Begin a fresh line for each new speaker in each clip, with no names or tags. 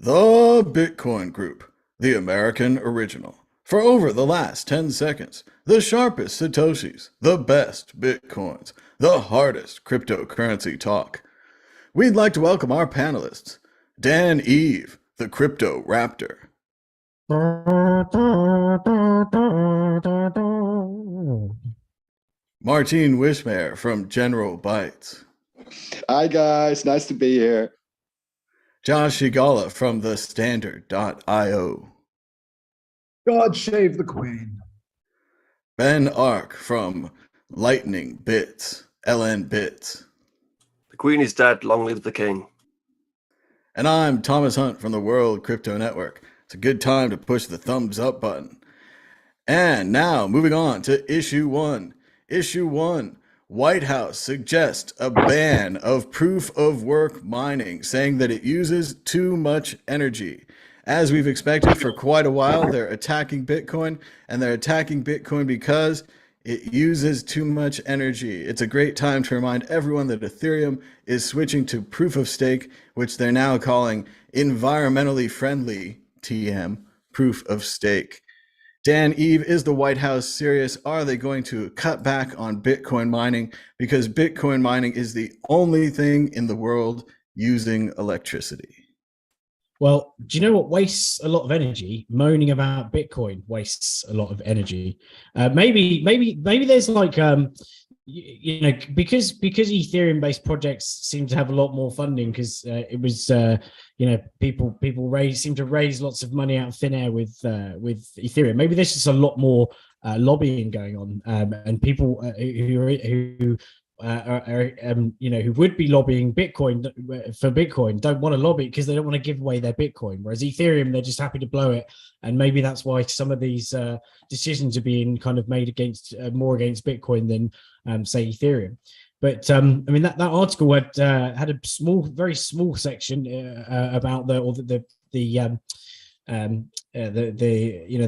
The Bitcoin Group, the American original. For over the last 10 seconds, the sharpest Satoshis, the best Bitcoins, the hardest cryptocurrency talk. We'd like to welcome our panelists, Dan Eve, the Crypto Raptor, Martine Wishmare from General Bytes,
Hi guys, nice to be here.
Josh Shigala from the Standard.io,
God save the Queen.
Ben Ark from Lightning Bits, LN Bits.
The Queen is dead, long live the King.
And I'm Thomas Hunt from the World Crypto Network. It's a good time to push the thumbs up button. And now, moving on to issue one. Issue one, White House suggests a ban of proof of work mining, saying that it uses too much energy. As we've expected for quite a while, they're attacking Bitcoin, and they're attacking Bitcoin because it uses too much energy. It's a great time to remind everyone that Ethereum is switching to proof of stake, which they're now calling environmentally friendly TM, proof of stake. Dan Eve, is the White House serious? Are they going to cut back on Bitcoin mining? Because Bitcoin mining is the only thing in the world using electricity.
Well, do you know what wastes a lot of energy? Moaning about Bitcoin wastes a lot of energy. Maybe there's like because Ethereum-based projects seem to have a lot more funding because it was people seem to raise lots of money out of thin air with Ethereum. Maybe there's just a lot more lobbying going on, and people who who would be lobbying Bitcoin for Bitcoin don't want to lobby because they don't want to give away their Bitcoin. Whereas Ethereum, they're just happy to blow it, and maybe that's why some of these decisions are being kind of made against more against Bitcoin than say Ethereum. But I mean that article had a very small section about the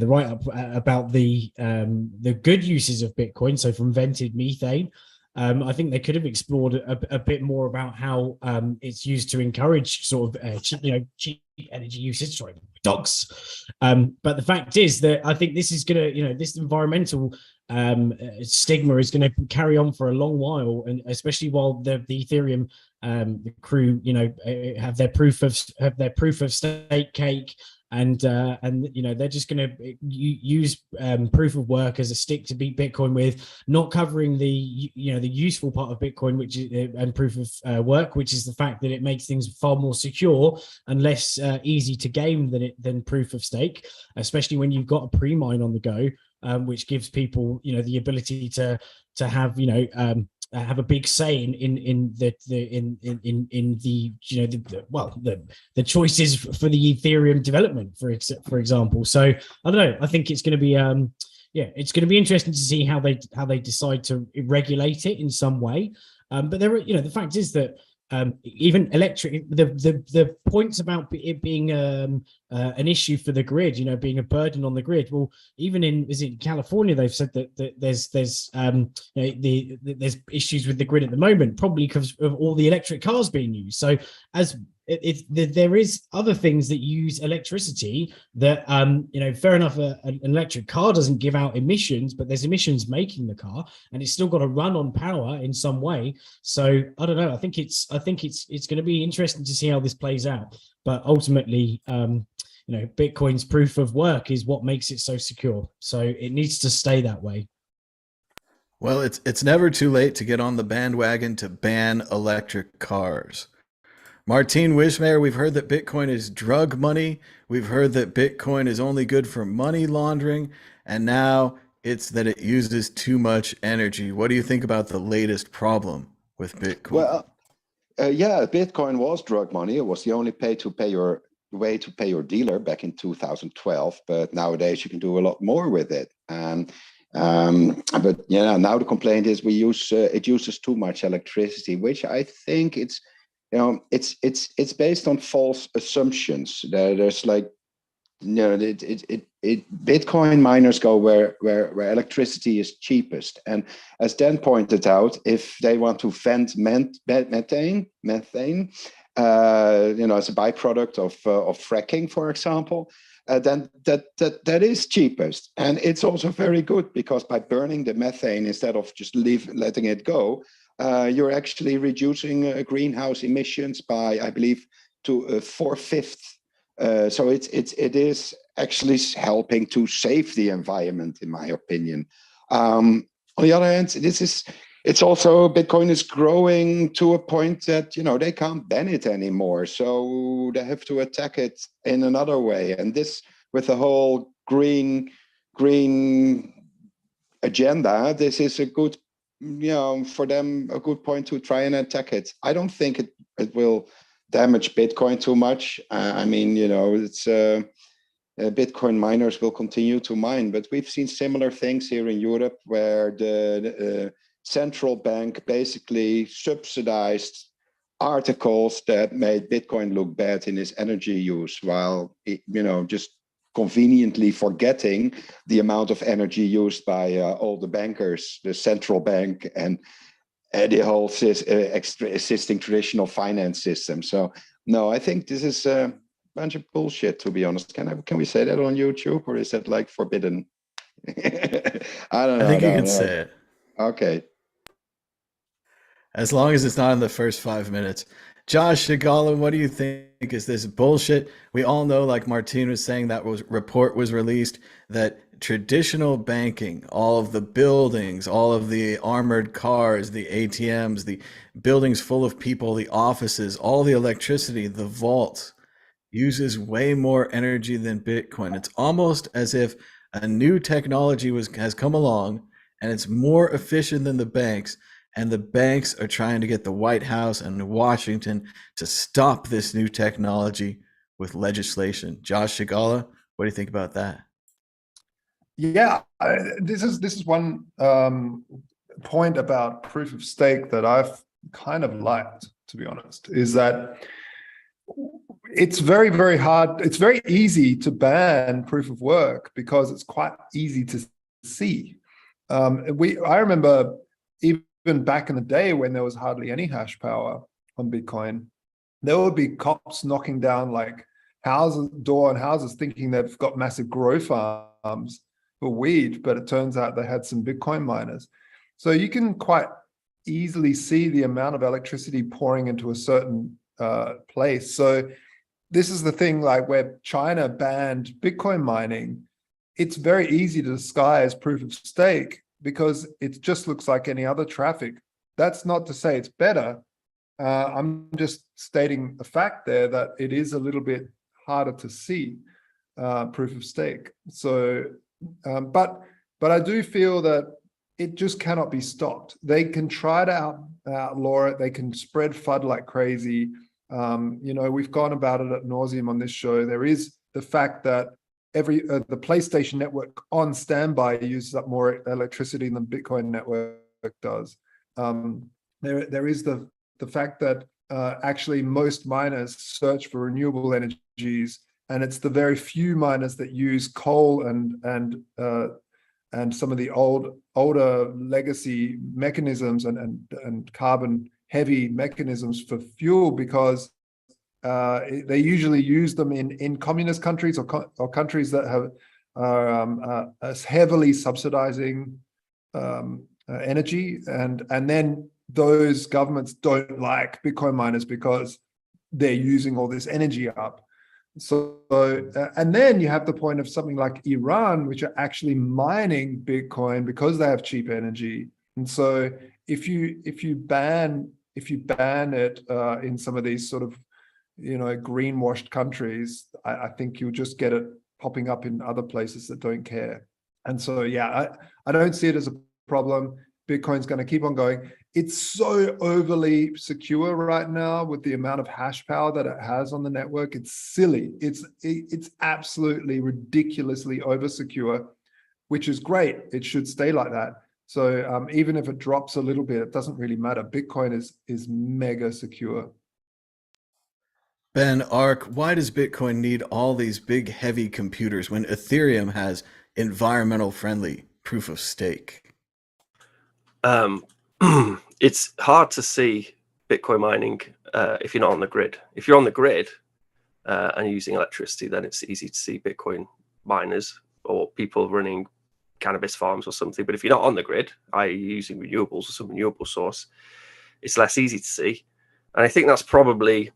write up about the good uses of Bitcoin. So from vented methane. I think they could have explored a bit more about how it's used to encourage sort of cheap energy usage. Sorry, dogs. But the fact is that I think this is going to, this environmental stigma is going to carry on for a long while, and especially while the Ethereum the crew, have their proof of stake cake. And they're just going to use proof of work as a stick to beat Bitcoin with, not covering the useful part of Bitcoin, which is and proof of work, which is the fact that it makes things far more secure and less easy to game than proof of stake, especially when you've got a pre-mine on the go, which gives people the ability to have a big say in the choices for the Ethereum development, for example. So I don't know. I think it's going to be it's going to be interesting to see how they decide to regulate it in some way. But there are the fact is that even electric, the points about it being an issue for the grid, being a burden on the grid. Well, even in California, they've said that there's there's issues with the grid at the moment, probably because of all the electric cars being used. So there is other things that use electricity that fair enough, an electric car doesn't give out emissions, but there's emissions making the car, and it's still got to run on power in some way. So I don't know. I think it's going to be interesting to see how this plays out. But ultimately, Bitcoin's proof of work is what makes it so secure. So it needs to stay that way.
Well, it's never too late to get on the bandwagon to ban electric cars. Martine Wishmare, we've heard that Bitcoin is drug money. We've heard that Bitcoin is only good for money laundering. And now it's that it uses too much energy. What do you think about the latest problem with Bitcoin?
Well, Bitcoin was drug money. It was the only way to pay your dealer back in 2012. But nowadays you can do a lot more with it. But now the complaint is it uses too much electricity, which I think it's based on false assumptions. There's like, Bitcoin miners go where electricity is cheapest. And as Dan pointed out, if they want to vent methane, as a byproduct of fracking, for example, then that is cheapest. And it's also very good because by burning the methane instead of just letting it go, you're actually reducing greenhouse emissions by, I believe, to 4/5. So it is actually helping to save the environment, in my opinion. On the other hand, it's also Bitcoin is growing to a point that they can't ban it anymore, so they have to attack it in another way. And this, with the whole green agenda, this is a good, for them, a good point to try and attack it. I don't think it will damage Bitcoin too much. I mean, it's Bitcoin miners will continue to mine, but we've seen similar things here in Europe where the central bank basically subsidized articles that made Bitcoin look bad in its energy use, while just conveniently forgetting the amount of energy used by all the bankers, the central bank, and the whole existing traditional finance system. So no, I think this is a bunch of bullshit, to be honest. Can we say that on YouTube, or is that like forbidden? I don't know.
I think you can say it.
Okay.
As long as it's not in the first 5 minutes. Josh Shigala, what do you think? Is this bullshit? We all know, like Martin was saying, that report was released that traditional banking, all of the buildings, all of the armored cars, the ATMs, the buildings full of people, the offices, all the electricity, the vaults, uses way more energy than Bitcoin. It's almost as if a new technology has come along and it's more efficient than the banks. And the banks are trying to get the White House and Washington to stop this new technology with legislation. Josh Shigala, what do you think about that?
Yeah, this is one point about proof of stake that I've kind of liked, to be honest, is that it's very, very hard. It's very easy to ban proof of work because it's quite easy to see. I remember even back in the day when there was hardly any hash power on Bitcoin, there would be cops knocking down like door on houses thinking they've got massive grow farms for weed, but it turns out they had some Bitcoin miners. So you can quite easily see the amount of electricity pouring into a certain place. So this is the thing, like where China banned Bitcoin mining, it's very easy to disguise proof of stake because it just looks like any other traffic. That's not to say it's better. I'm just stating a fact there that it is a little bit harder to see proof of stake. So, but I do feel that it just cannot be stopped. They can try to outlaw it. They can spread FUD like crazy. We've gone about it ad nauseum on this show. There is the fact that the PlayStation network on standby uses up more electricity than the Bitcoin network does. There is the fact that actually most miners search for renewable energies, and it's the very few miners that use coal and some of the older legacy mechanisms and carbon heavy mechanisms for fuel, because they usually use them in communist countries or countries that are heavily subsidizing energy, and then those governments don't like Bitcoin miners because they're using all this energy up. So and then you have the point of something like Iran, which are actually mining Bitcoin because they have cheap energy. And so if you ban it in some of these sort of greenwashed countries, I think you'll just get it popping up in other places that don't care. And so yeah, I don't see it as a problem. Bitcoin's going to keep on going. It's so overly secure right now with the amount of hash power that it has on the network. It's silly. It's absolutely ridiculously over secure, which is great. It should stay like that. So even if it drops a little bit, it doesn't really matter. Bitcoin is mega secure.
Ben Ark, why does Bitcoin need all these big, heavy computers when Ethereum has environmental friendly proof of stake?
It's hard to see Bitcoin mining if you're not on the grid. If you're on the grid and using electricity, then it's easy to see Bitcoin miners or people running cannabis farms or something. But if you're not on the grid, i.e. using renewables or some renewable source, it's less easy to see. And I think that's probably,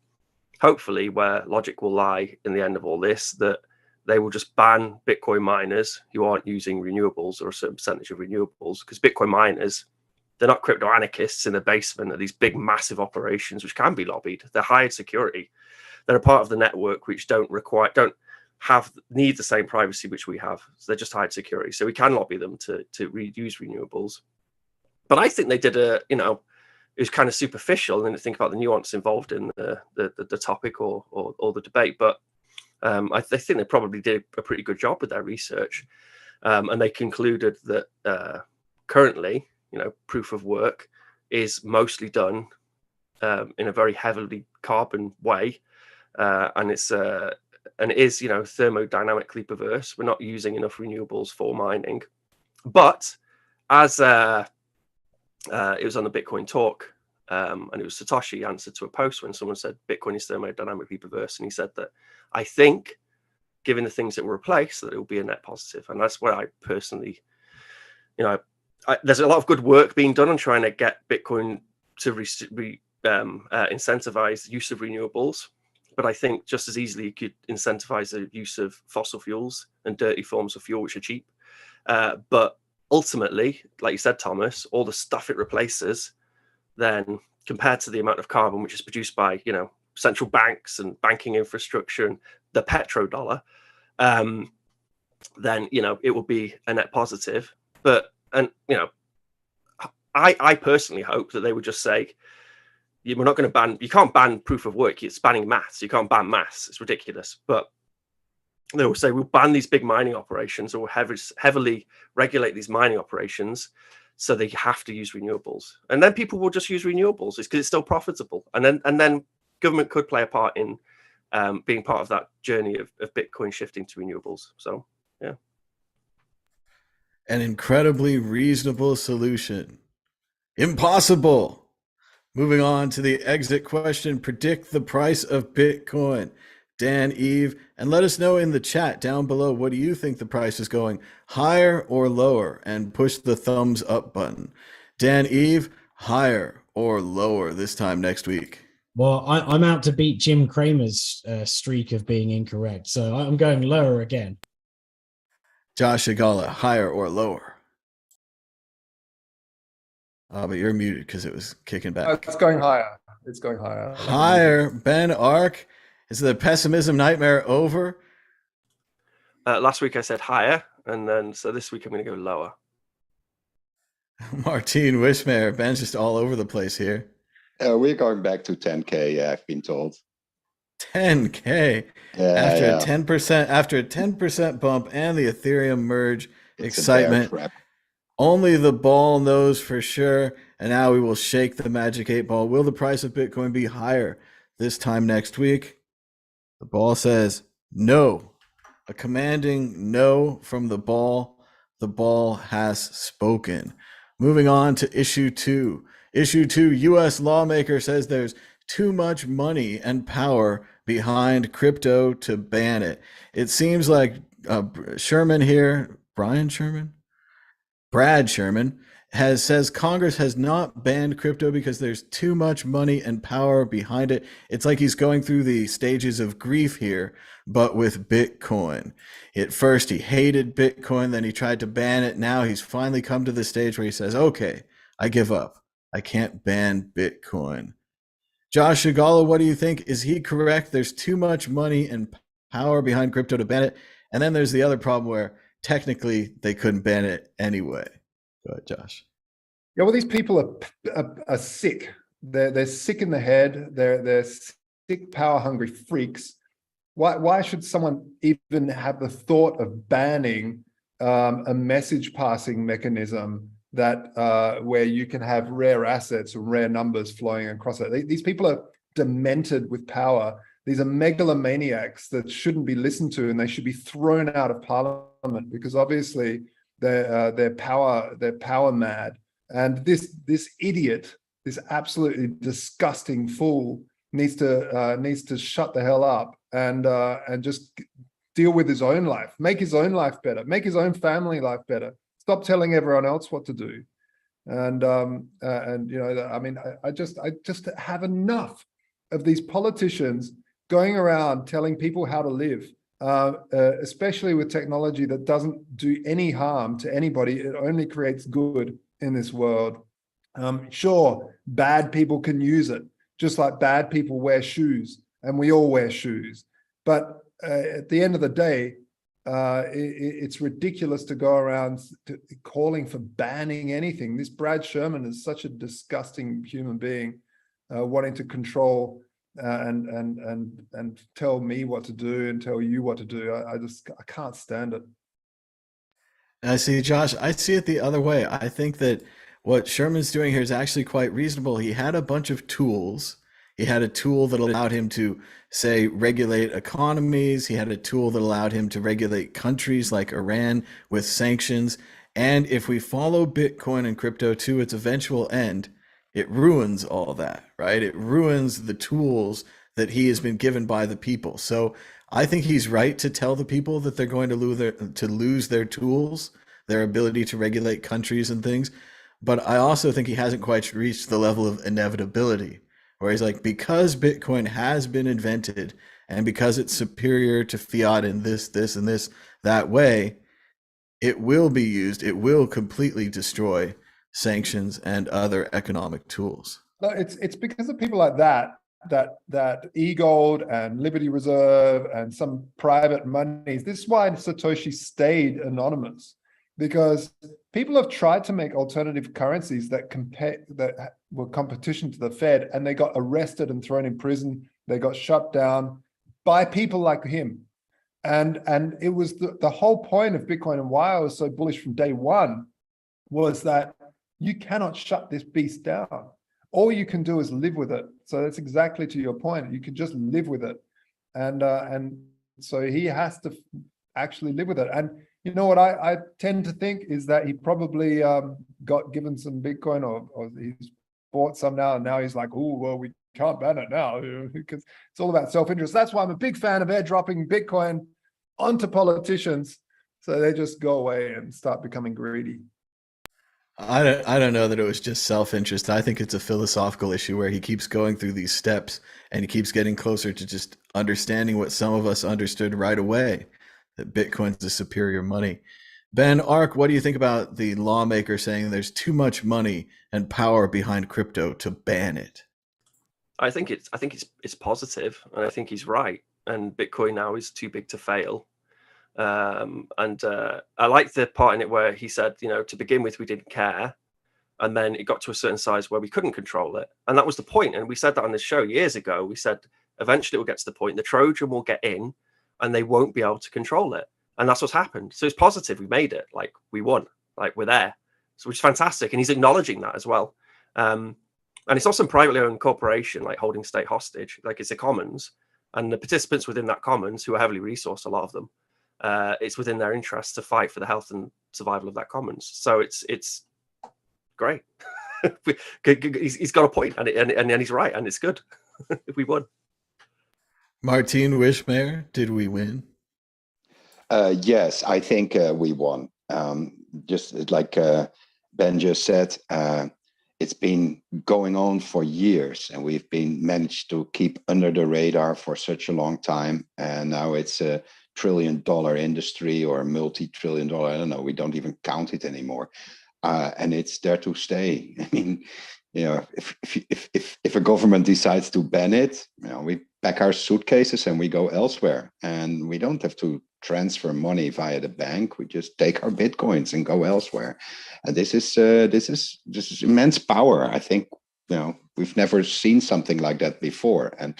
hopefully, where logic will lie in the end of all this, that they will just ban Bitcoin miners who aren't using renewables or a certain percentage of renewables, because Bitcoin miners, they're not crypto anarchists in the basement of these big, massive operations, which can be lobbied. They're hired security. They're a part of the network which don't need the same privacy which we have. So they're just hired security. So we can lobby them to use renewables. But I think they did it was kind of superficial, and think about the nuance involved in the topic or the debate. But I think they probably did a pretty good job with their research, and they concluded that currently, proof of work is mostly done in a very heavily carbon way, and it is thermodynamically perverse. We're not using enough renewables for mining, but as it was on the Bitcoin talk, and it was Satoshi answered to a post when someone said Bitcoin is thermodynamically perverse, and he said that I think, given the things that were replaced, that it will be a net positive. And that's where I personally, there's a lot of good work being done on trying to get Bitcoin to incentivize the use of renewables. But I think just as easily you could incentivize the use of fossil fuels and dirty forms of fuel, which are cheap. But ultimately, like you said, Thomas, all the stuff it replaces, then compared to the amount of carbon which is produced by, central banks and banking infrastructure and the petrodollar, then, it will be a net positive. But, I personally hope that they would just say, we're not going to ban, you can't ban proof of work. It's banning maths. You can't ban maths. It's ridiculous. But they will say, we'll ban these big mining operations, or heavily regulate these mining operations, so they have to use renewables. And then people will just use renewables. It's because it's still profitable. And then government could play a part in being part of that journey of Bitcoin shifting to renewables. So, yeah.
An incredibly reasonable solution. Impossible. Moving on to the exit question. Predict the price of Bitcoin. Dan, Eve, and let us know in the chat down below, what do you think the price is going, higher or lower? And push the thumbs up button. Dan, Eve, higher or lower this time next week?
Well, I'm out to beat Jim Cramer's streak of being incorrect, so I'm going lower again.
Josh Agala, higher or lower? Oh, but you're muted because it was kicking back.
It's going higher. It's going higher.
Higher. Ben Ark, is the pessimism nightmare over?
Last week I said higher, and then so this week I'm going to go lower.
Martine Wishmayer, Ben's just all over the place here.
We're going back to 10K. Yeah, I've been told.
10K.
Yeah,
after
yeah.
a 10% bump and the Ethereum merge,
It's a
excitement.
bear trap.
Only the ball knows for sure. And now we will shake the magic 8 ball. Will the price of Bitcoin be higher this time next week? The ball says no. A commanding no from the ball. The ball has spoken. Moving on to issue 2. Issue 2, U.S. lawmaker says there's too much money and power behind crypto to ban it. It seems like Sherman here, Brad Sherman, says Congress has not banned crypto because there's too much money and power behind it. It's like he's going through the stages of grief here, but with Bitcoin. At first, he hated Bitcoin, then he tried to ban it. Now he's finally come to the stage where he says, okay, I give up. I can't ban Bitcoin. Josh Agala, what do you think? Is he correct? There's too much money and power behind crypto to ban it. And then there's the other problem where technically they couldn't ban it anyway. Go ahead, Josh.
Yeah, well, these people are sick. They're sick in the head. They're sick, power-hungry freaks. Why should someone even have the thought of banning a message passing mechanism that where you can have rare assets or rare numbers flowing across it? These people are demented with power. These are megalomaniacs that shouldn't be listened to, and they should be thrown out of parliament because obviously they're power mad. And this this absolutely disgusting fool needs to shut the hell up and just deal with his own life, make his own life better, make his own family life better. Stop telling everyone else what to do. And you know, I mean, I just have enough of these politicians going around telling people how to live, especially with technology that doesn't do any harm to anybody. It only creates good in this world. Sure, bad people can use it, just like bad people wear shoes, and we all wear shoes. But at the end of the day, it's ridiculous to go around calling for banning anything. This Brad Sherman is such a disgusting human being, wanting to control and tell me what to do and tell you what to do. I can't stand it.
I see, Josh, I see it the other way. I think that what Sherman's doing here is actually quite reasonable. He had a bunch of tools. He had a tool that allowed him to, say, regulate economies. He had a tool that allowed him to regulate countries like Iran with sanctions. And if we follow Bitcoin and crypto to its eventual end, it ruins all that, right? It ruins the tools that he has been given by the people. So I think he's right to tell the people that they're going to lose their tools, their ability to regulate countries and things. But I also think he hasn't quite reached the level of inevitability, where he's like, because Bitcoin has been invented and because it's superior to fiat in this, and this, that way, it will be used. It will completely destroy sanctions and other economic tools.
No, it's because of people like that e-gold and Liberty Reserve and some private monies. This is why Satoshi stayed anonymous, because people have tried to make alternative currencies that were competition to the Fed, and they got arrested and thrown in prison. They got shut down by people like him. And it was the whole point of Bitcoin, and why I was so bullish from day one was that you cannot shut this beast down. All you can do is live with it. So that's exactly to your point. You can just live with it. And so he has to actually live with it. And you know what I tend to think is that he probably got given some Bitcoin, or he's bought some now, and now he's like, oh, well, we can't ban it now, because it's all about self-interest. That's why I'm a big fan of airdropping Bitcoin onto politicians, so they just go away and start becoming greedy.
I don't know that it was just self-interest. I think it's a philosophical issue where he keeps going through these steps and he keeps getting closer to just understanding what some of us understood right away, that Bitcoin's a superior money. Ben Ark, what do you think about the lawmaker saying there's too much money and power behind crypto to ban it?
I think it's positive, and I think he's right. And Bitcoin now is too big to fail. I like the part in it where he said, you know, to begin with, we didn't care. And then it got to a certain size where we couldn't control it. And that was the point. And we said that on this show years ago. We said, eventually it will get to the point, the Trojan will get in and they won't be able to control it. And that's what's happened. So it's positive. We made it. Like, we won. Like, we're there. So which is fantastic. And he's acknowledging that as well. And it's also a privately owned corporation, like holding state hostage. Like, it's a commons. And the participants within that commons, who are heavily resourced, a lot of them, it's within their interest to fight for the health and survival of that commons. So it's great. He's got a point, and he's right, and it's good. We won.
Martin Wishmayer, did we win?
Yes, I think we won. Just like Ben just said, it's been going on for years, and we've been managed to keep under the radar for such a long time. And now it's a $1 trillion industry, or multi-trillion dollar. I don't know. We don't even count it anymore, and it's there to stay. I mean, you know, if a government decides to ban it, you know, we pack our suitcases and we go elsewhere, and we don't have to transfer money via the bank. We just take our Bitcoins and go elsewhere. And this is immense power. I think, you know, we've never seen something like that before. And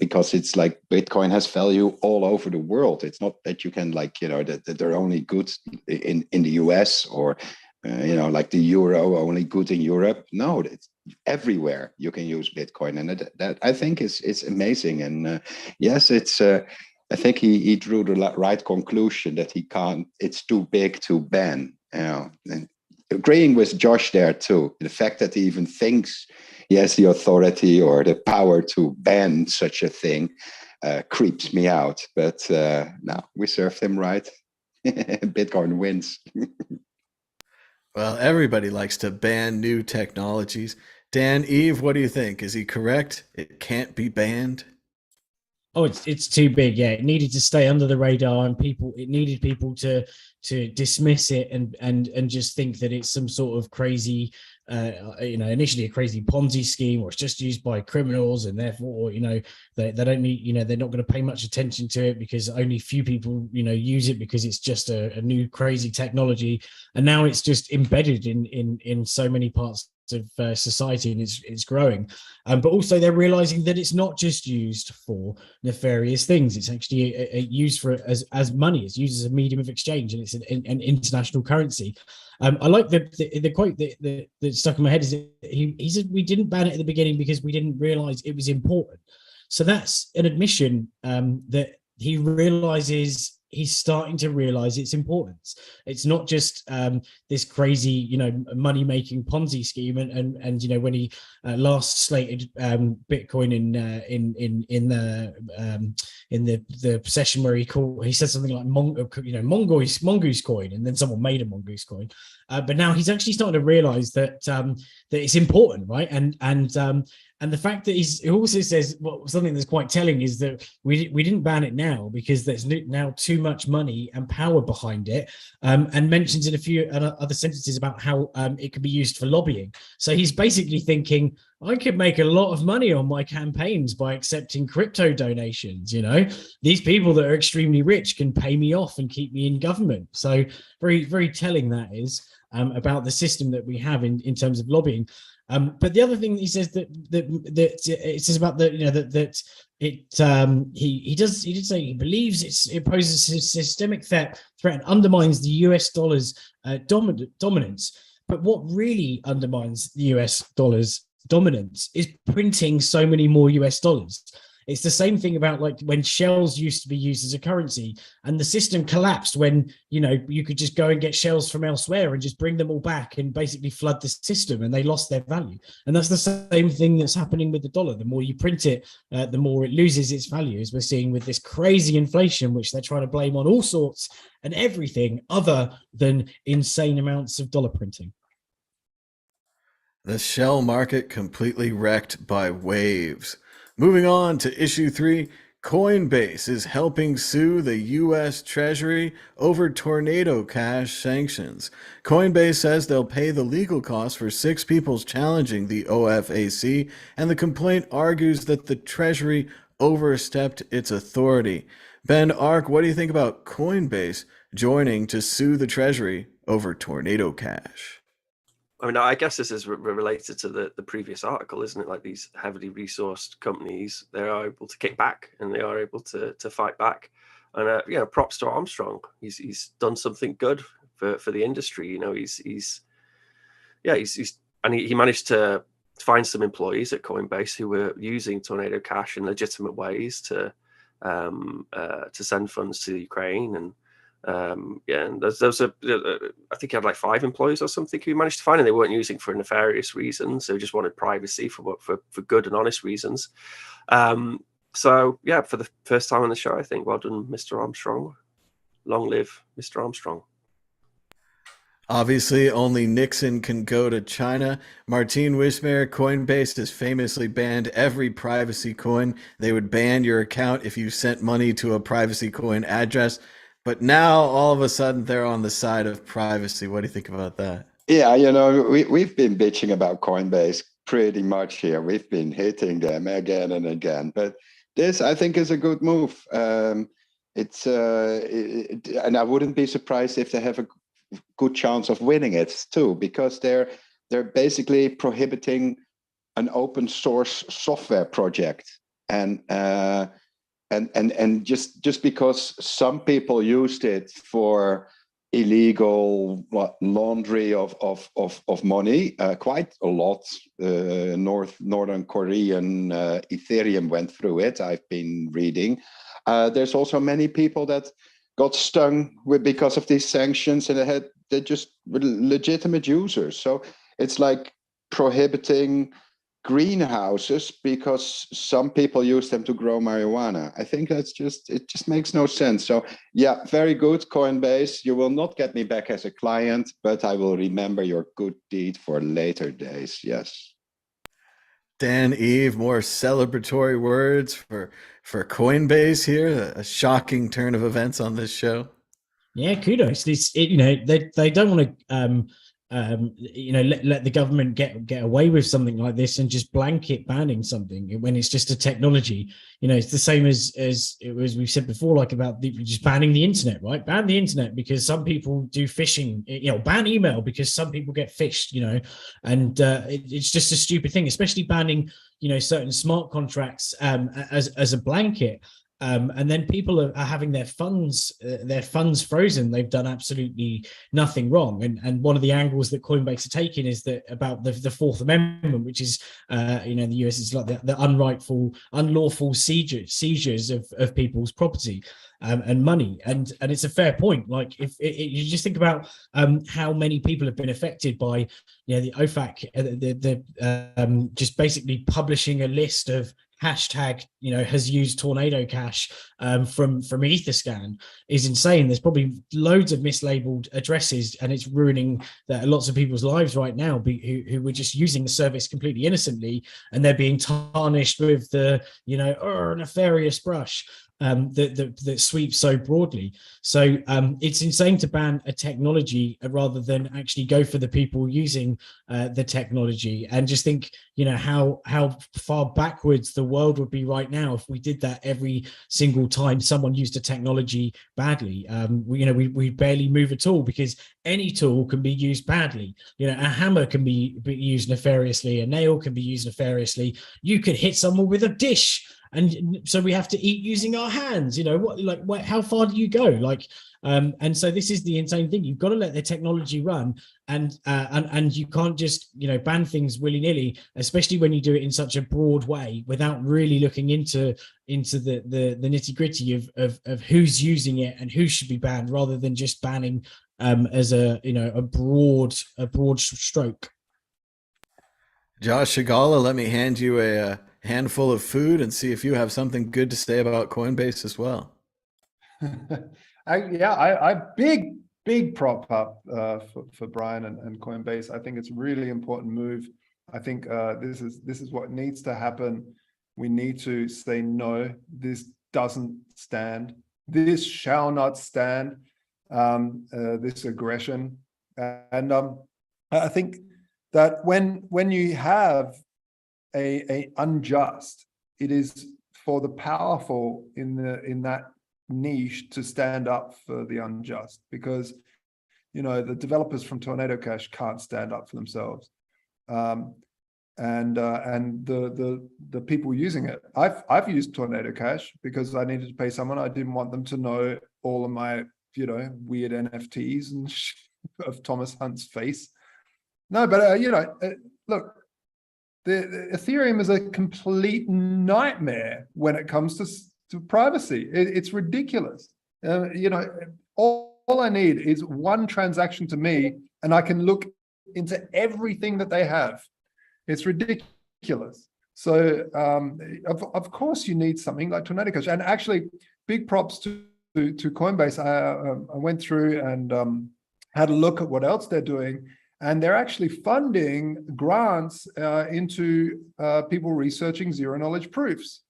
because it's like Bitcoin has value all over the world. It's not that you can, like, you know, that they're only good in the US, or you know, like the euro only good in Europe. No, it's everywhere you can use Bitcoin, and that I think is amazing. And yes, it's I think he drew the right conclusion that he can't. It's too big to ban. You know, and agreeing with Josh there too. The fact that he even thinks he has the authority or the power to ban such a thing creeps me out. But no, we served him right. Bitcoin wins.
Well, everybody likes to ban new technologies. Dan, Eve, what do you think? Is he correct? It can't be banned?
Oh, it's too big. Yeah, it needed to stay under the radar, and it needed people to dismiss it and just think that it's some sort of crazy, initially a crazy Ponzi scheme, or it's just used by criminals, and therefore, they don't need, they're not going to pay much attention to it because only few people, use it because it's just a new crazy technology, and now it's just embedded in so many parts of society, and it's growing. But also they're realizing that it's not just used for nefarious things. It's actually used for as money. It's used as a medium of exchange, and it's an international currency. I like the quote that stuck in my head is that he said we didn't ban it at the beginning because we didn't realize it was important. So that's an admission that he realizes. He's starting to realize its importance. It's not just this crazy, money-making Ponzi scheme. And when he last slated Bitcoin in the session where he said something like mongoose coin, and then someone made a mongoose coin. But now he's actually starting to realize that it's important, right? And the fact that he also says something that's quite telling is that we didn't ban it now because there's now too much money and power behind it, and mentions in a few other sentences about how it can be used for lobbying. So he's basically thinking, I could make a lot of money on my campaigns by accepting crypto donations. These people that are extremely rich can pay me off and keep me in government. So very, very telling that is about the system that we have in terms of lobbying. But the other thing he says that it says about he did say he believes it poses a systemic threat and undermines the US dollar's dominance. But what really undermines the US dollar's dominance is printing so many more US dollars. It's the same thing about like when shells used to be used as a currency, and the system collapsed when you could just go and get shells from elsewhere and just bring them all back and basically flood the system, and they lost their value. And that's the same thing that's happening with the dollar. The more you print it, the more it loses its value, as we're seeing with this crazy inflation, which they're trying to blame on all sorts and everything other than insane amounts of dollar printing.
The shell market completely wrecked by waves. Moving on to issue 3, Coinbase is helping sue the U.S. Treasury over tornado cash sanctions. Coinbase says they'll pay the legal costs for 6 people challenging the OFAC, and the complaint argues that the Treasury overstepped its authority. Ben Ark, what do you think about Coinbase joining to sue the Treasury over tornado cash?
I mean, I guess this is related to the previous article, isn't it? Like these heavily resourced companies, they are able to kick back and they are able to fight back. And props to Armstrong. He's done something good for the industry. He managed to find some employees at Coinbase who were using Tornado Cash in legitimate ways to send funds to Ukraine. And and there's I think he had like 5 employees or something who managed to find, and they weren't using for nefarious reasons. They just wanted privacy for good and honest reasons. So yeah, for the first time on the show, I think well done, Mr. Armstrong. Long live Mr. Armstrong.
Obviously, only Nixon can go to China. Martin Wismar, Coinbase has famously banned every privacy coin. They would ban your account if you sent money to a privacy coin address. But now, all of a sudden, they're on the side of privacy. What do you think about that?
Yeah, we've been bitching about Coinbase pretty much here. We've been hitting them again and again. But this, I think, is a good move. And I wouldn't be surprised if they have a good chance of winning it too, because they're basically prohibiting an open source software project. And just because some people used it for illegal laundry of money, quite a lot. Northern Korean Ethereum went through it. I've been reading. There's also many people that got stung with because of these sanctions, and they're just legitimate users. So it's like prohibiting greenhouses because some people use them to grow marijuana. I think it just makes no sense. So yeah, very good, Coinbase. You will not get me back as a client, but I will remember your good deed for later days. Yes.
Dan, Eve, more celebratory words for Coinbase here. A shocking turn of events on this show.
Yeah, kudos. They don't want to let the government get away with something like this and just blanket banning something when it's just a technology. It's the same as we've said before, like about just banning the internet, right? Ban the internet because some people do phishing. Ban email because some people get phished. And it's just a stupid thing, especially banning certain smart contracts as a blanket. And then people are having their funds frozen. They've done absolutely nothing wrong. And one of the angles that Coinbase are taking is that about the Fourth Amendment, which is, the US is like the unlawful seizures of people's property and money. And it's a fair point. Like if you just think about how many people have been affected by, the OFAC, just basically publishing a list of hashtag has used Tornado Cash from Etherscan is insane. There's probably loads of mislabeled addresses, and it's ruining lots of people's lives right now who were just using the service completely innocently, and they're being tarnished with the nefarious brush that sweeps so broadly. So it's insane to ban a technology rather than actually go for the people using the technology. And just think, how far backwards the world would be right now if we did that every single time someone used a technology badly. We barely move at all because any tool can be used badly. A hammer can be used nefariously, a nail can be used nefariously. You could hit someone with a dish. And so we have to eat using our hands. How far do you go? And so this is the insane thing. You've got to let the technology run, and you can't just ban things willy-nilly, especially when you do it in such a broad way without really looking into the nitty-gritty of who's using it and who should be banned, rather than just banning as a broad stroke.
Josh Shigala, let me hand you a handful of food and see if you have something good to say about Coinbase as well.
I big prop up for Brian and Coinbase. I think it's a really important move. I think this is what needs to happen. We need to say no. This doesn't stand. This shall not stand. This aggression, and I think that when you have a unjust, it is for the powerful in that niche to stand up for the unjust, because the developers from Tornado Cash can't stand up for themselves, and the people using it. I've used Tornado Cash because I needed to pay someone. I didn't want them to know all of my weird NFTs and of Thomas Hunt's face. No, but look, the Ethereum is a complete nightmare when it comes to privacy. It's ridiculous. All I need is one transaction to me, and I can look into everything that they have. It's ridiculous. So of course you need something like Tornado Cash. And actually, big props to Coinbase. I went through and had a look at what else they're doing. And they're actually funding grants into people researching zero-knowledge proofs.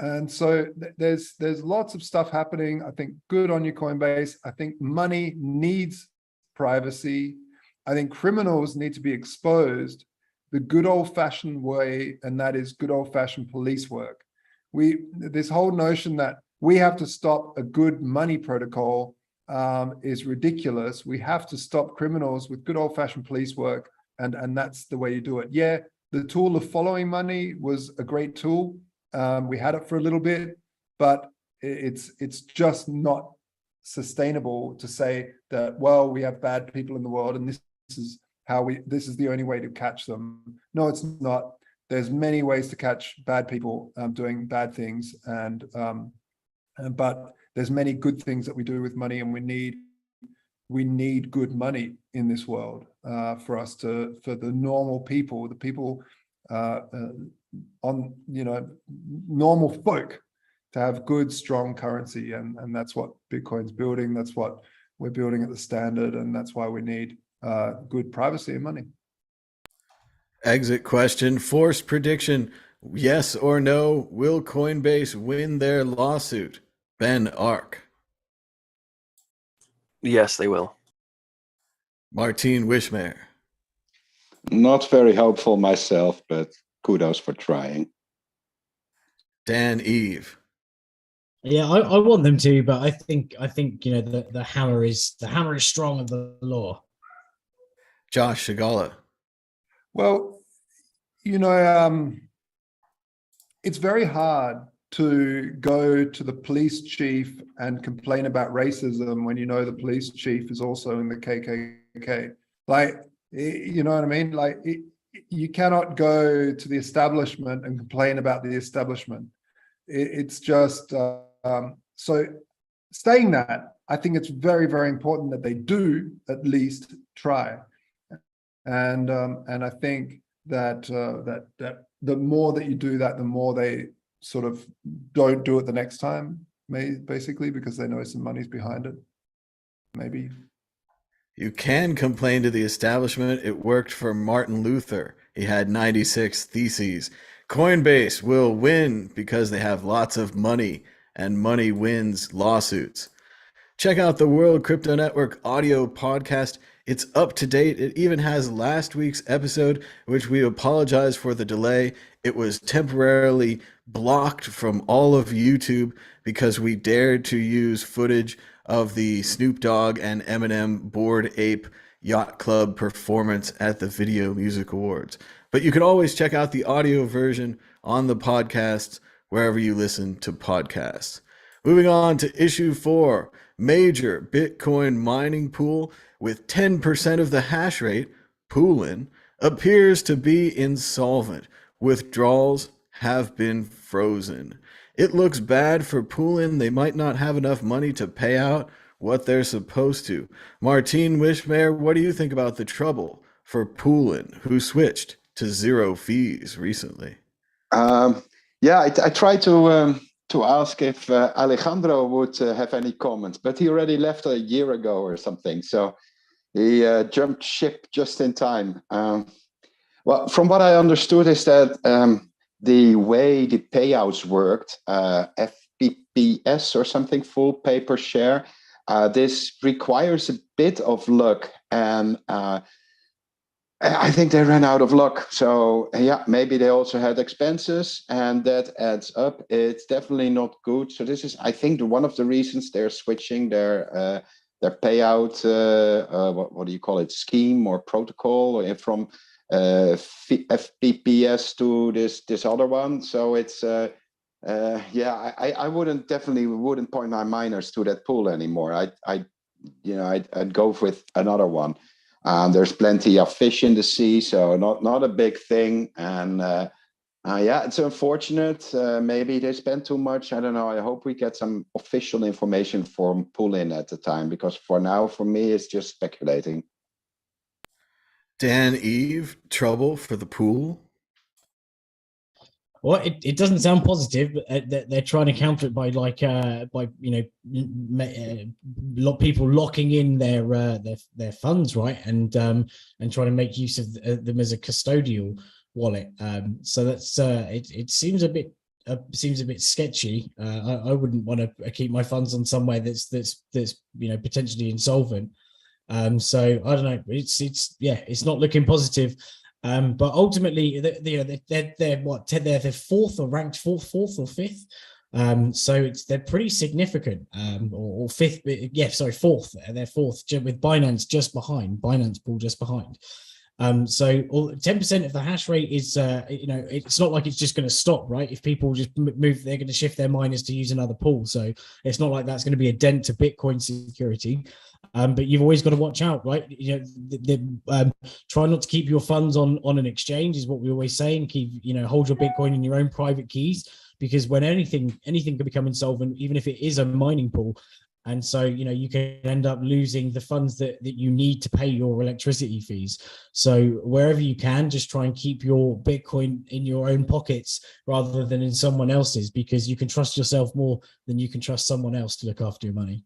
And so there's lots of stuff happening. I think good on you, Coinbase. I think money needs privacy. I think criminals need to be exposed the good old-fashioned way, and that is good old-fashioned police work. This whole notion that we have to stop a good money protocol is ridiculous. We have to stop criminals with good old-fashioned police work, and that's the way you do it. Yeah, the tool of following money was a great tool. We had it for a little bit, but it's just not sustainable to say that, well, we have bad people in the world and this is the only way to catch them. No, it's not. There's many ways to catch bad people doing bad things, but there's many good things that we do with money, and we need good money in this world for the normal people, the people on, you know, normal folk, to have good, strong currency. And that's what Bitcoin's building. That's what we're building at the Standard. And that's why we need good privacy and money.
Exit question, forced prediction. Yes or no, will Coinbase win their lawsuit? Ben Ark.
Yes, they will.
Martine Wishmare.
Not very hopeful myself, but kudos for trying.
Dan Eve.
Yeah, I want them to, but I think you know the hammer is strong of the law.
Josh Shigala.
Well, you know, it's very hard to go to the police chief and complain about racism when you know the police chief is also in the KKK. Like, you know what I mean? Like, you cannot go to the establishment and complain about the establishment. It's just so. Saying that, I think it's very, very important that they do at least try, and I think that that the more that you do that, the more they sort of don't do it the next time, basically, because they know some money's behind it. Maybe.
You can complain to the establishment. It worked for Martin Luther. He had 96 theses. Coinbase will win because they have lots of money, and money wins lawsuits. Check out the World Crypto Network audio podcast. It's up to date. It even has last week's episode, which we apologize for the delay. It was temporarily blocked from all of YouTube because we dared to use footage of the Snoop Dogg and Eminem Bored Ape Yacht Club performance at the Video Music Awards. But you can always check out the audio version on the podcasts wherever you listen to podcasts. Moving on to issue 4, major Bitcoin mining pool with 10% of the hash rate, Poolin, appears to be insolvent. Withdrawals have been frozen. It looks bad for Poolin. They might not have enough money to pay out what they're supposed to. Martine Wishmare, what do you think about the trouble for Poolin, who switched to 0 fees recently?
Yeah, I tried to ask if Alejandro would have any comments, but he already left a year ago or something. So he jumped ship just in time. Well, from what I understood is that the way the payouts worked, FPPS or something, full pay per share, this requires a bit of luck, and I think they ran out of luck. So yeah, maybe they also had expenses, and that adds up. It's definitely not good. So this is, I think, one of the reasons they're switching their payout, what do you call it, scheme or protocol, from FPPS to this other one. So it's yeah, I definitely wouldn't point my miners to that pool anymore. I'd go with another one. There's plenty of fish in the sea, so not a big thing. And yeah, it's unfortunate. Maybe they spent too much. I don't know. I hope we get some official information from Poolin at the time, because for now, for me, it's just speculating.
Dan Eve, trouble for the pool?
Well, it doesn't sound positive, but they're trying to counter it by people locking in their funds, right, and trying to make use of them as a custodial wallet. So that's it seems a bit sketchy. I wouldn't want to keep my funds on somewhere that's potentially insolvent. So I don't know. It's not looking positive. But ultimately, they're what? They're fourth, or ranked fourth or fifth. So they're pretty significant. Or fifth. Yeah, sorry, fourth. They're fourth with Binance just behind. Binance Pool just behind. So 10% of the hash rate is, it's not like it's just going to stop, right? If people just move, they're going to shift their miners to use another pool. So it's not like that's going to be a dent to Bitcoin security. But you've always got to watch out, right? Try not to keep your funds on an exchange is what we always say, and hold your Bitcoin in your own private keys, because when anything can become insolvent, even if it is a mining pool. And so, you can end up losing the funds that you need to pay your electricity fees. So wherever you can, just try and keep your Bitcoin in your own pockets rather than in someone else's, because you can trust yourself more than you can trust someone else to look after your money.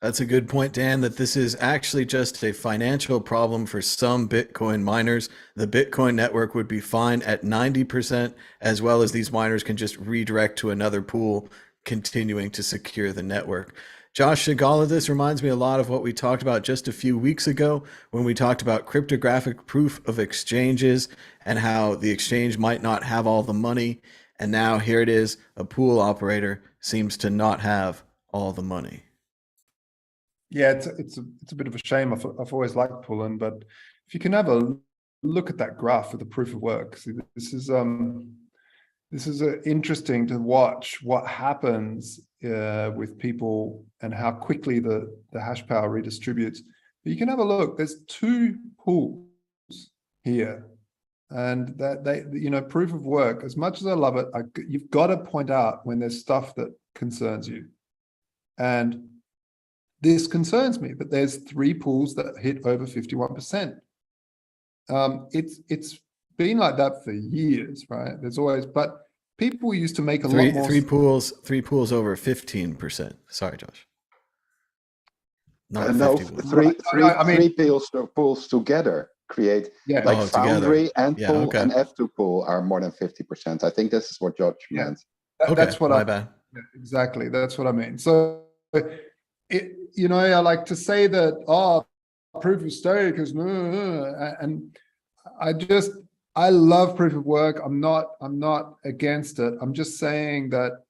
That's a good point, Dan, that this is actually just a financial problem for some Bitcoin miners. The Bitcoin network would be fine at 90%, as well as these miners can just redirect to another pool, continuing to secure the network. Josh, all of this reminds me a lot of what we talked about just a few weeks ago when we talked about cryptographic proof of exchanges and how the exchange might not have all the money. And now here it is, a pool operator seems to not have all the money.
Yeah, it's a bit of a shame. I've always liked Poolin, but if you can have a look at that graph with the proof of work, see, this is interesting to watch what happens with people and how quickly the hash power redistributes. But you can have a look. There's 2 pools here, and that proof of work. As much as I love it, you've got to point out when there's stuff that concerns you, and this concerns me. But there's 3 pools that hit over 51%. It's been like that for years, right? There's always, but people used to make a lot more.
3 pools over 15%. Sorry, Josh. Not
No,
51.
three pools together create Foundry and Pool and F2 Pool are more than 50%. I think this is what Josh meant.
That's what
my bad.
Exactly. That's what I mean. So I like to say that, proof of stake is and I love proof of work. I'm not against it. I'm just saying that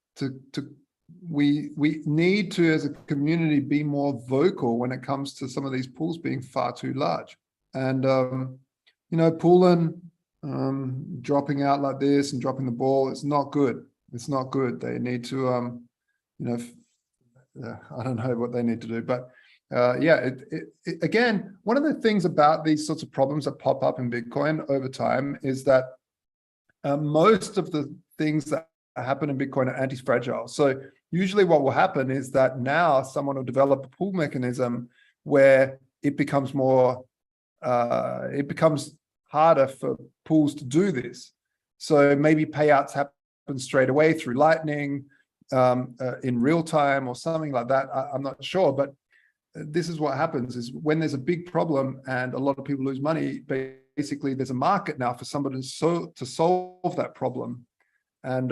we need to, as a community, be more vocal when it comes to some of these pools being far too large. And Poolin dropping out like this and dropping the ball, it's not good. It's not good. They need to I don't know what they need to do, but again, one of the things about these sorts of problems that pop up in Bitcoin over time is that most of the things that happen in Bitcoin are anti-fragile. So usually what will happen is that now someone will develop a pool mechanism where it becomes harder for pools to do this. So maybe payouts happen straight away through Lightning in real time or something like that. I'm not sure, but this is what happens is when there's a big problem and a lot of people lose money, basically there's a market now for somebody to solve that problem and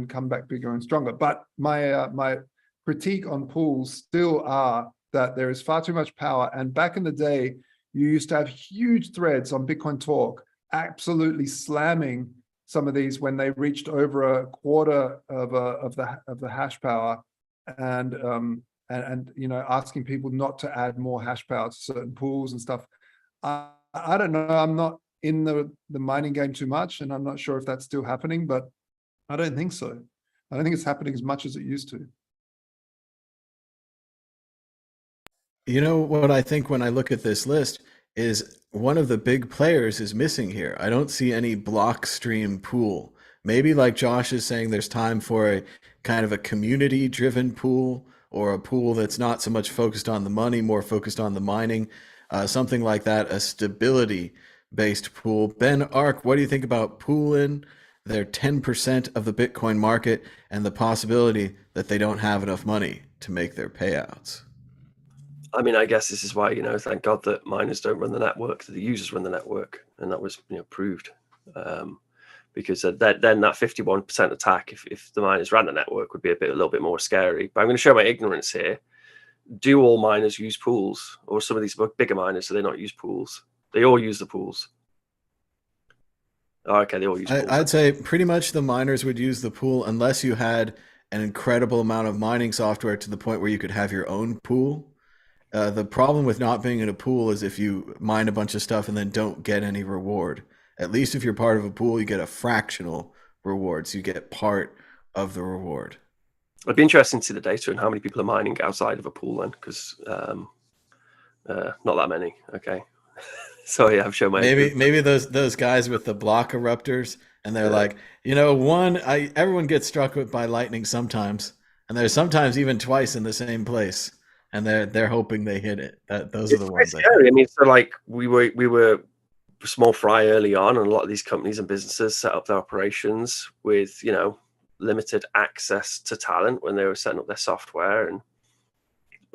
come back bigger and stronger. But my critique on pools still are that there is far too much power. And back in the day, you used to have huge threads on Bitcoin Talk, absolutely slamming some of these when they reached over a quarter of the hash power, and asking people not to add more hash power to certain pools and stuff. I don't know. I'm not in the mining game too much, and I'm not sure if that's still happening, but I don't think so. I don't think it's happening as much as it used to.
You know what I think when I look at this list is one of the big players is missing here. I don't see any Blockstream pool. Maybe like Josh is saying, there's time for a kind of a community-driven pool, or a pool that's not so much focused on the money, more focused on the mining, something like that, a stability-based pool. Ben Ark, what do you think about Poolin? They're 10% of the Bitcoin market, and the possibility that they don't have enough money to make their payouts.
I mean, I guess this is why, thank God that miners don't run the network, that the users run the network, and that was, proved. Because then that 51% attack, if the miners ran the network, would be a little bit more scary. But I'm going to show my ignorance here. Do all miners use pools, or some of these bigger miners, do they not use pools? They all use the pools. Oh, okay, they all use pools.
I'd say pretty much the miners would use the pool unless you had an incredible amount of mining software to the point where you could have your own pool. The problem with not being in a pool is if you mine a bunch of stuff and then don't get any reward. At least if you're part of a pool, you get a fractional reward, so you get part of the reward.
It'd be interesting to see the data and how many people are mining outside of a pool then, because not that many. Okay. So yeah, I've shown my
maybe those guys with the block eruptors, and they're like, everyone gets struck by lightning sometimes, and there's sometimes even twice in the same place, and they're hoping they hit it. Those are the ones.
Scary. I mean, so like we were small fry early on, and a lot of these companies and businesses set up their operations with limited access to talent when they were setting up their software, and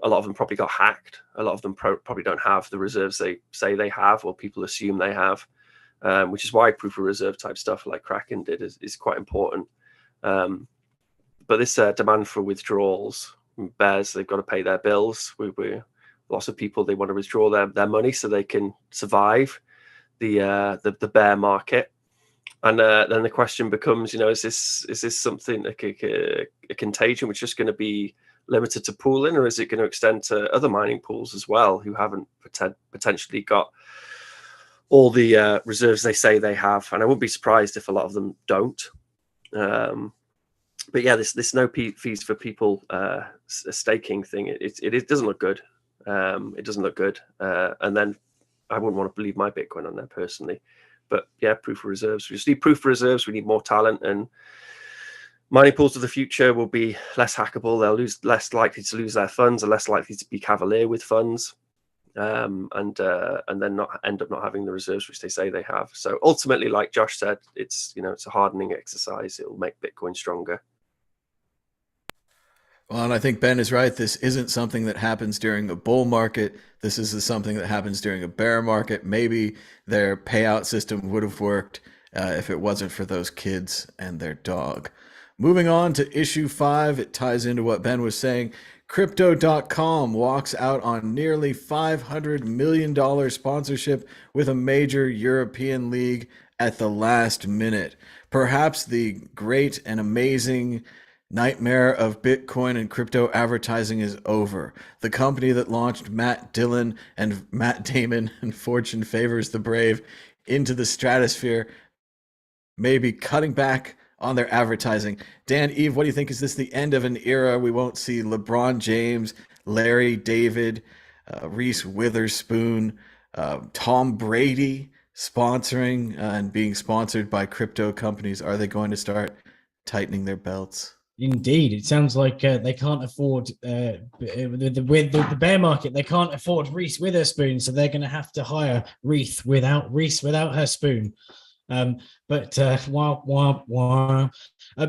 a lot of them probably got hacked. A lot of them probably don't have the reserves they say they have, or people assume they have, which is why proof of reserve type stuff like Kraken did is quite important. But this demand for withdrawals, bears, they've got to pay their bills. Lots of people, they want to withdraw their money so they can survive the bear market. And then the question becomes, is this something like a contagion which is just going to be limited to Poolin, or is it going to extend to other mining pools as well who haven't potentially got all the reserves they say they have? And I wouldn't be surprised if a lot of them don't. But yeah, this no fees for people staking thing, it doesn't look good. It doesn't look good. And then I wouldn't want to leave my Bitcoin on there personally. But yeah, proof of reserves. We just need proof of reserves. We need more talent, and mining pools of the future will be less hackable. They'll less likely to lose their funds, are less likely to be cavalier with funds, and then not end up not having the reserves which they say they have. So ultimately, like Josh said, it's a hardening exercise. It will make Bitcoin stronger.
Well, and I think Ben is right. This isn't something that happens during a bull market. This is something that happens during a bear market. Maybe their payout system would have worked if it wasn't for those kids and their dog. Moving on to issue 5, it ties into what Ben was saying. Crypto.com walks out on nearly $500 million sponsorship with a major European league at the last minute. Perhaps the great and amazing nightmare of Bitcoin and crypto advertising is over. The company that launched Matt Dillon and Matt Damon and Fortune Favors the Brave into the stratosphere may be cutting back on their advertising. Dan, Eve, what do you think? Is this the end of an era? We won't see LeBron James, Larry David, Reese Witherspoon, Tom Brady sponsoring and being sponsored by crypto companies. Are they going to start tightening their belts?
Indeed, it sounds like they can't afford with the bear market. They can't afford Reese Witherspoon, so they're going to have to hire Reese without her spoon. But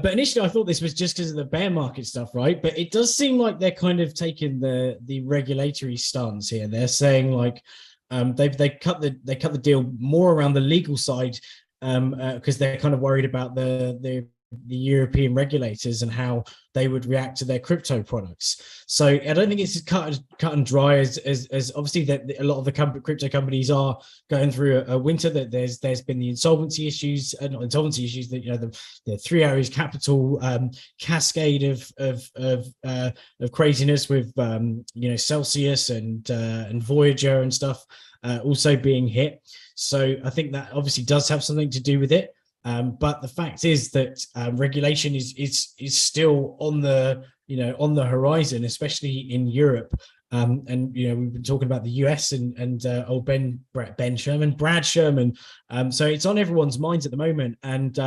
initially I thought this was just because of the bear market stuff, right? But it does seem like they're kind of taking the regulatory stance here. They're saying like they cut the deal more around the legal side because they're kind of worried about the European regulators and how they would react to their crypto products. So I don't think it's as cut and dry as obviously that a lot of the crypto companies are going through a winter. That there's been the insolvency issues, not insolvency issues, that the Three Arrows Capital cascade of craziness with Celsius and Voyager and stuff also being hit. So I think that obviously does have something to do with it. But the fact is that regulation is still on the horizon, especially in Europe. And we've been talking about the US and old Brad Sherman. So it's on everyone's minds at the moment. And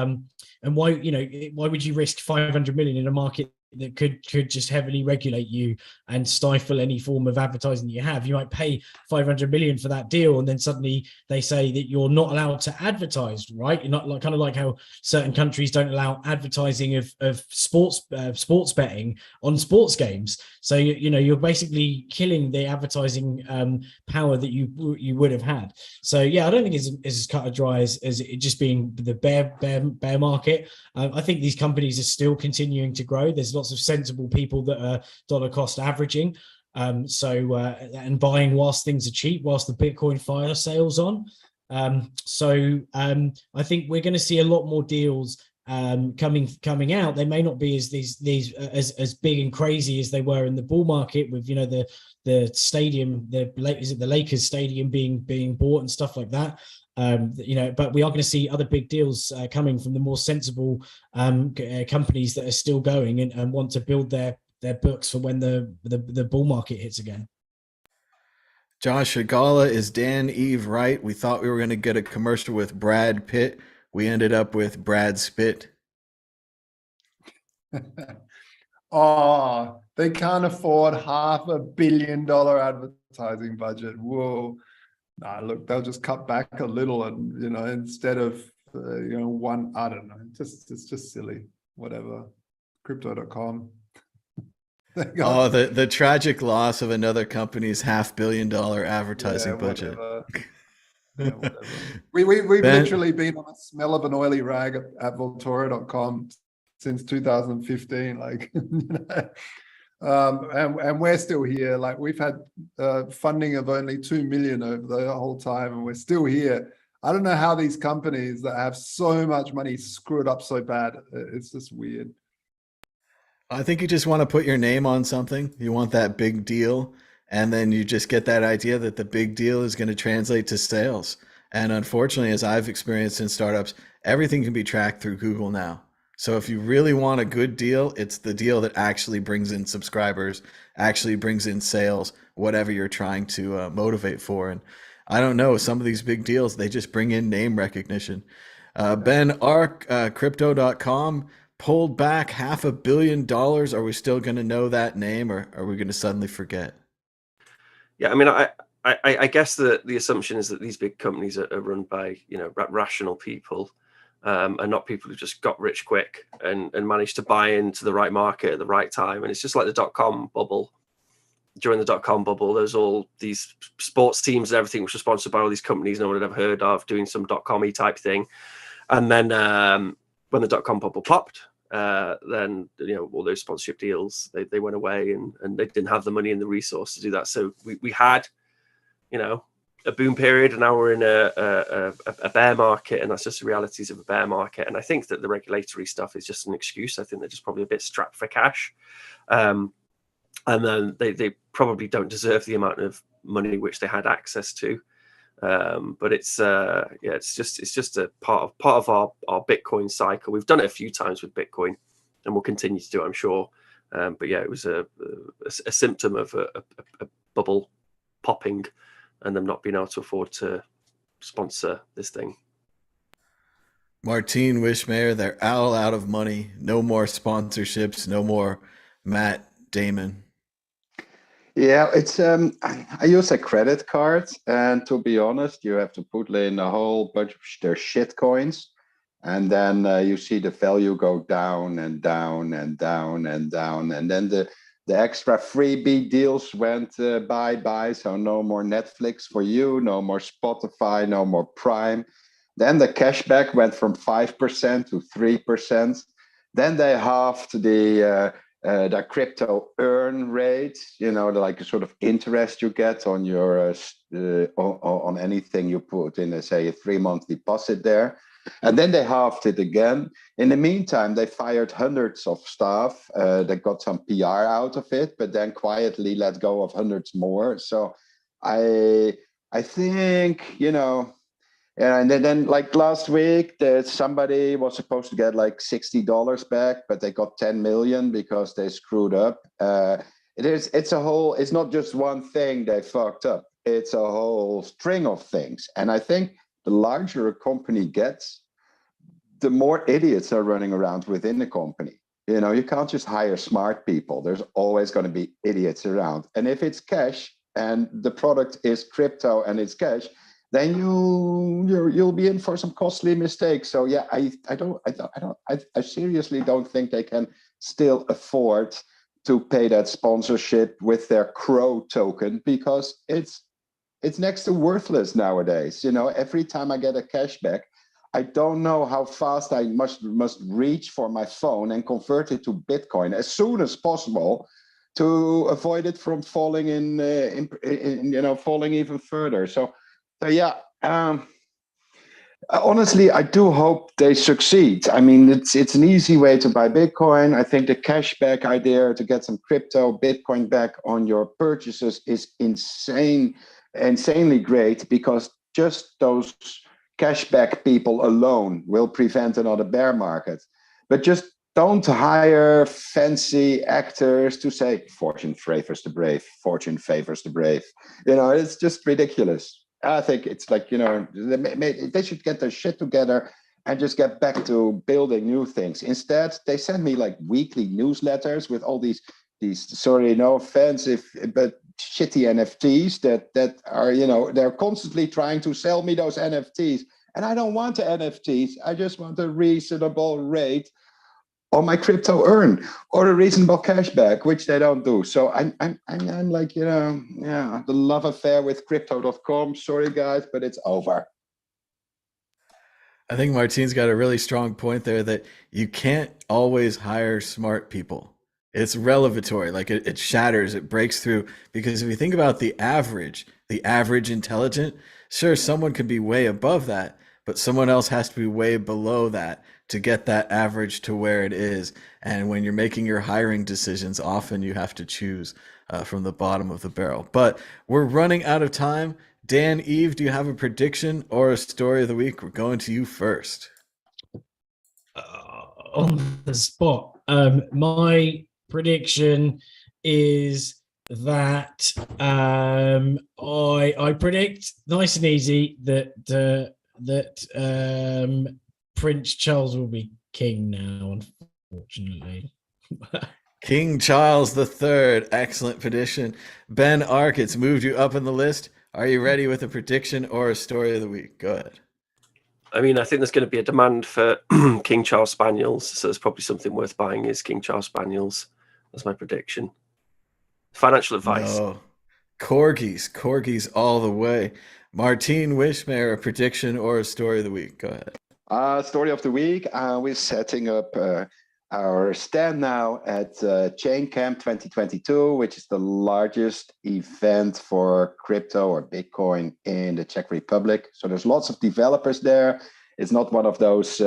why would you risk 500 million in a market that could just heavily regulate you and stifle any form of advertising that you have? You might pay 500 million for that deal, and then suddenly they say that you're not allowed to advertise, right? You're not like how certain countries don't allow advertising of sports betting on sports games. So you're basically killing the advertising power that you would have had. So yeah, I don't think it's as cut and dry as it just being the bear market. I think these companies are still continuing to grow. There's lots of sensible people that are dollar cost averaging, and buying whilst things are cheap, whilst the Bitcoin fire sale's on. I think we're going to see a lot more deals coming out, they may not be as as big and crazy as they were in the bull market with, you know, the stadium, is it the Lakers stadium being bought and stuff like that. You know, but we are going to see other big deals coming from the more sensible companies that are still going and want to build their books for when the bull market hits again.
Josh Agala, is Dan Eve right? We thought we were going to get a commercial with Brad Pitt. We ended up with Brad Spit.
Oh, they can't afford $500 million advertising budget. Whoa. Nah, look, they'll just cut back a little, and, you know, instead of you know, one, I don't know, it's just silly. Whatever. Crypto.com.
Oh, the tragic loss of another company's $500 million advertising budget.
Whatever. We've literally been on the smell of an oily rag at Voltura.com since 2015. Like, you know, and we're still here. Like, we've had funding of only 2 million over the whole time, and we're still here. I don't know how these companies that have so much money screw it up so bad. It's just weird.
I think you just want to put your name on something. You want that big deal, and then you just get that idea that the big deal is going to translate to sales. And unfortunately, as I've experienced in startups, everything can be tracked through Google now. So if you really want a good deal, it's the deal that actually brings in subscribers, actually brings in sales, whatever you're trying to motivate for. And I don't know, some of these big deals, they just bring in name recognition. Ben Ark, Crypto.com, pulled back $500 million. Are we still going to know that name, or are we going to suddenly forget?
Yeah, I mean, I guess the assumption is that these big companies are run by, you know, rational people, and not people who just got rich quick and managed to buy into the right market at the right time. And it's just like the dot-com bubble. During the dot-com bubble, there's all these sports teams and everything which were sponsored by all these companies no one had ever heard of, doing some dot-com-y type thing. And then when the dot-com bubble popped, then, you know, all those sponsorship deals, they went away, and they didn't have the money and the resource to do that. So we had, you know, a boom period, and now we're in a bear market, and that's just the realities of a bear market. And I think that the regulatory stuff is just an excuse. I think they're just probably a bit strapped for cash, and then they probably don't deserve the amount of money which they had access to. But it's it's just a part of our Bitcoin cycle. We've done it a few times with Bitcoin, and we'll continue to do it, I'm sure. But yeah, it was a symptom of a bubble popping and them not being able to afford to sponsor this thing.
Martine Wishmayer, they're all out of money. No more sponsorships. No more Matt Damon.
Yeah, it's I use a credit card, and to be honest, you have to put in a whole bunch of their shit coins, and then you see the value go down and down and down and down, and then the extra freebie deals went bye-bye. So no more Netflix for you, no more Spotify, no more Prime. Then the cashback went from 5% to 3%. Then they halved the crypto earn rate, you know, like a sort of interest you get on your on anything you put in, say, a 3-month deposit there. And then they halved it again. In the meantime, they fired hundreds of staff. They got some PR out of it, but then quietly let go of hundreds more. So I think, you know, yeah, and then like last week, somebody was supposed to get like $60 back, but they got 10 million because they screwed up. It's not just one thing they fucked up. It's a whole string of things. And I think the larger a company gets, the more idiots are running around within the company. You know, you can't just hire smart people. There's always going to be idiots around. And if it's cash and the product is crypto and it's cash, then you'll be in for some costly mistakes. So yeah, I seriously don't think they can still afford to pay that sponsorship with their Crow token, because it's next to worthless nowadays. You know, every time I get a cashback, I don't know how fast I must reach for my phone and convert it to Bitcoin as soon as possible to avoid it from falling falling even further. So yeah, Honestly, I do hope they succeed. I mean, it's an easy way to buy Bitcoin. I think the cashback idea to get some crypto Bitcoin back on your purchases is insanely great, because just those cashback people alone will prevent another bear market. But just don't hire fancy actors to say fortune favors the brave, fortune favors the brave. It's just ridiculous. I think it's like, they should get their shit together and just get back to building new things. Instead, they send me like weekly newsletters with all these sorry, no offense, but shitty NFTs that are, they're constantly trying to sell me those NFTs. And I don't want the NFTs. I just want a reasonable rate on my crypto earn, or a reasonable cashback, which they don't do. So I'm like, the love affair with crypto.com. Sorry guys, but it's over.
I think Martine's got a really strong point there, that you can't always hire smart people. It's revelatory, like it shatters, it breaks through. Because if you think about the average intelligent, sure, someone could be way above that, but someone else has to be way below that to get that average to where it is. And when you're making your hiring decisions, often you have to choose from the bottom of the barrel. But we're running out of time. Dan, Eve, do you have a prediction or a story of the week? We're going to you first.
On the spot. My prediction is that I predict, nice and easy, that Prince Charles will be king now, unfortunately.
King Charles III, excellent prediction. Ben Ark, it's moved you up in the list. Are you ready with a prediction or a story of the week? Go ahead.
I mean, I think there's going to be a demand for King Charles Spaniels, so there's probably something worth buying is King Charles Spaniels. That's my prediction. Financial advice.
No. Corgis all the way. Martine Wishmayer, a prediction or a story of the week? Go ahead.
Story of the week. We're setting up our stand now at Chain Camp 2022, which is the largest event for crypto or Bitcoin in the Czech Republic. So there's lots of developers there. It's not one of those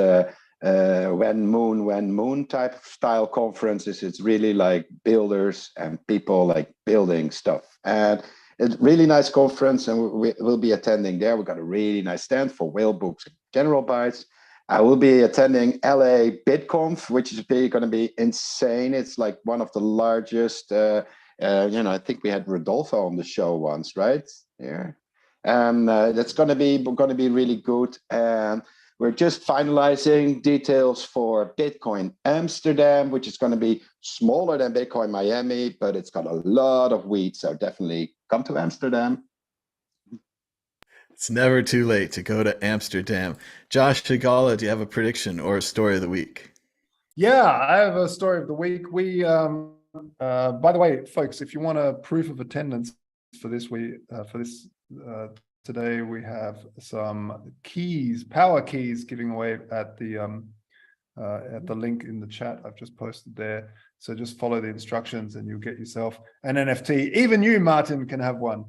when moon type style conferences. It's really like builders and people like building stuff. And it's a really nice conference, and we'll be attending there. We've got a really nice stand for whale books and general bytes. I will be attending LA BitConf, which is going to be insane. It's like one of the largest, I think we had Rodolfo on the show once, right? Yeah. And that's going to be really good. And we're just finalizing details for Bitcoin Amsterdam, which is going to be smaller than Bitcoin Miami, but it's got a lot of weed. So definitely come to Amsterdam.
It's never too late to go to Amsterdam. Josh Chigala, do you have a prediction or a story of the week?
Yeah, I have a story of the week. We, by the way, folks, if you want a proof of attendance for this week, today we have some keys, power keys, giving away at the link in the chat I've just posted there. So just follow the instructions and you'll get yourself an NFT. Even you, Martin, can have one.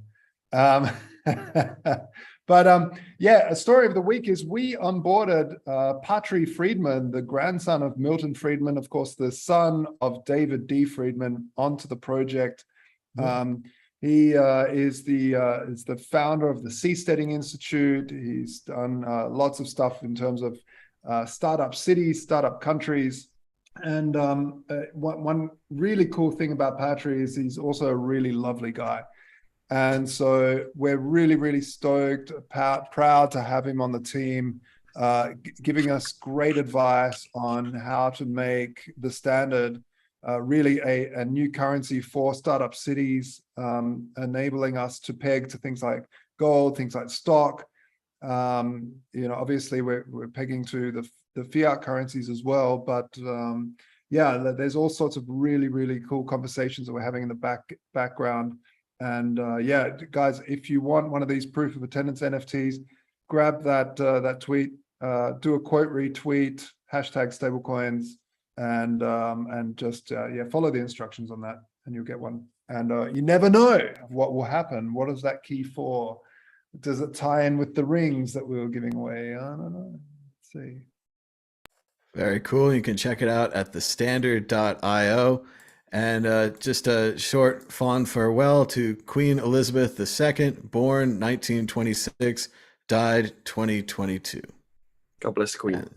But yeah, a story of the week is we onboarded Patry Friedman, the grandson of Milton Friedman, of course, the son of David D. Friedman, onto the project. He is the founder of the Seasteading Institute. He's done lots of stuff in terms of startup cities, startup countries. And one really cool thing about Patry is he's also a really lovely guy. And so we're really, really stoked, proud to have him on the team, giving us great advice on how to make the standard really a new currency for startup cities, enabling us to peg to things like gold, things like stock. Obviously we're pegging to the fiat currencies as well, but yeah, there's all sorts of really, really cool conversations that we're having in the background. And yeah, guys, if you want one of these proof of attendance NFTs, grab that tweet, do a quote retweet, #stablecoins, and just follow the instructions on that, and you'll get one. And you never know what will happen. What is that key for? Does it tie in with the rings that we were giving away? I don't know. Let's see.
Very cool. You can check it out at thestandard.io. And just a short fond farewell to Queen Elizabeth II, born 1926, died 2022.
God bless the Queen.
And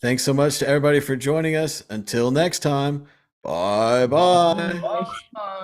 thanks so much to everybody for joining us. Until next time, bye-bye.
Bye.